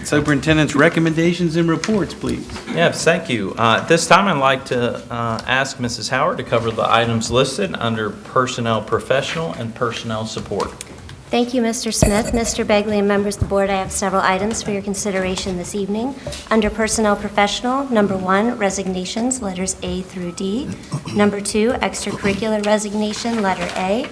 Superintendent's recommendations and reports, please. Yes, thank you. At this time, I'd like to ask Mrs. Howard to cover the items listed under Personnel Professional and Personnel Support. Thank you, Mr. Smith. Mr. Begley and members of the board, I have several items for your consideration this evening. Under Personnel Professional, number 1, resignations, letters A through D. Number 2, extracurricular resignation, letter A.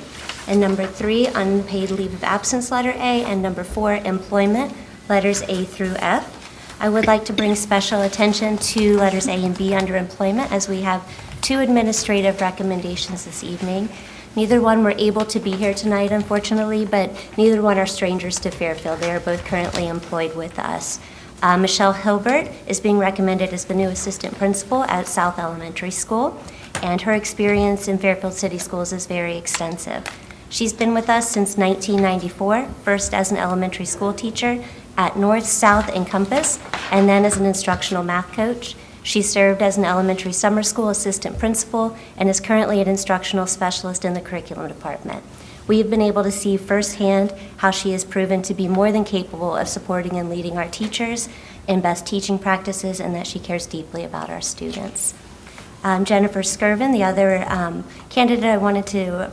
And number 3, unpaid leave of absence, letter A. And number 4, employment, letters A through F. I would like to bring special attention to letters A and B under employment, as we have 2 administrative recommendations this evening. Neither one were able to be here tonight, unfortunately, but neither one are strangers to Fairfield. They are both currently employed with us. Michelle Hilbert is being recommended as the new assistant principal at South Elementary School, and her experience in Fairfield City Schools is very extensive. She's been with us since 1994, first as an elementary school teacher at North, South, and Compass, and then as an instructional math coach. She served as an elementary summer school assistant principal and is currently an instructional specialist in the curriculum department. We have been able to see firsthand how she has proven to be more than capable of supporting and leading our teachers in best teaching practices, and that she cares deeply about our students. Jennifer Skirvin, the other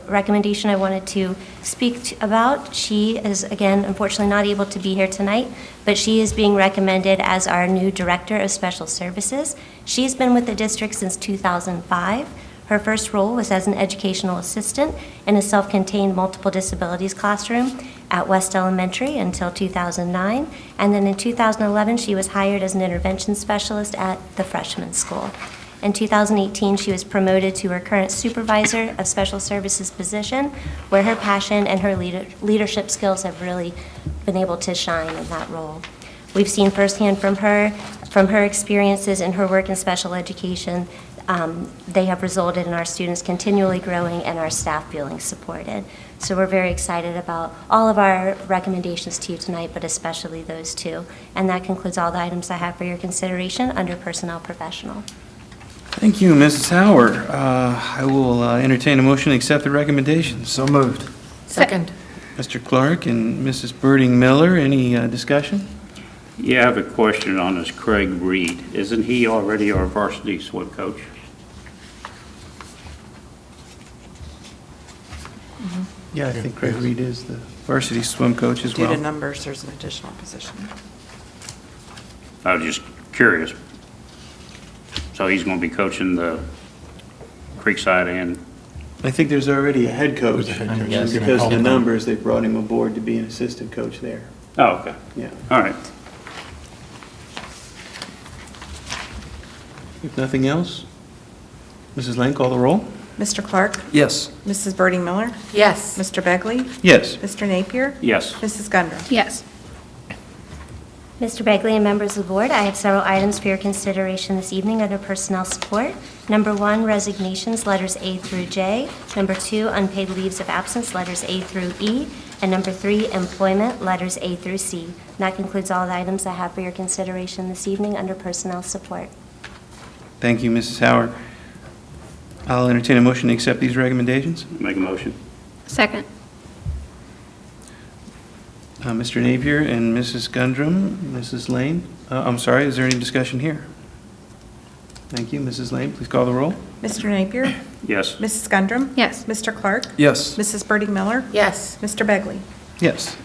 recommendation I wanted to speak about. She is, again, unfortunately not able to be here tonight, but she is being recommended as our new Director of Special Services. She's been with the district since 2005. Her first role was as an educational assistant in a self-contained multiple disabilities classroom at West Elementary until 2009. And then in 2011, she was hired as an intervention specialist at the freshman school. In 2018, she was promoted to her current supervisor of special services position, where her passion and her leadership skills have really been able to shine in that role. We've seen firsthand from her experiences in her work in special education, they have resulted in our students continually growing and our staff feeling supported. So we're very excited about all of our recommendations to you tonight, but especially those 2. And that concludes all the items I have for your consideration under Personnel Professional. Thank you, Mrs. Howard. I will entertain a motion to accept the recommendations. So moved. Second. Mr. Clark and Mrs. Birding Miller, any discussion? Yeah, I have a question on this Craig Reed. Isn't he already our varsity swim coach? Yeah, I think Craig Reed is the varsity swim coach as Due well. to numbers, there's an additional position. I was just curious. So he's going to be coaching the Creekside and... I think there's already a head coach. There's a head coach. And Yes. because of the numbers, they brought him aboard to be an assistant coach there. Oh, okay. Yeah. All right. If nothing else, Mrs. Lane, call the roll. Mr. Clark? Yes. Mrs. Birding Miller? Yes. Mr. Begley? Yes. Mr. Napier? Yes. Mrs. Gundram? Yes. Mr. Begley and members of the board, I have several items for your consideration this evening under personnel support. Number 1, resignations, letters A through J. Number 2, unpaid leaves of absence, letters A through E. And number 3, employment, letters A through C. And that concludes all the items I have for your consideration this evening under personnel support. Thank you, Mrs. Howard. I'll entertain a motion to accept these recommendations. Make a motion. Second. Mr. Napier and Mrs. Gundram, Mrs. Lane. I'm sorry, is there any discussion here? Thank you. Mrs. Lane, please call the roll. Mr. Napier? Yes. Mrs. Gundram? Yes. Mr. Clark? Yes. Mrs. Birding Miller? Yes. Mr. Begley? Yes.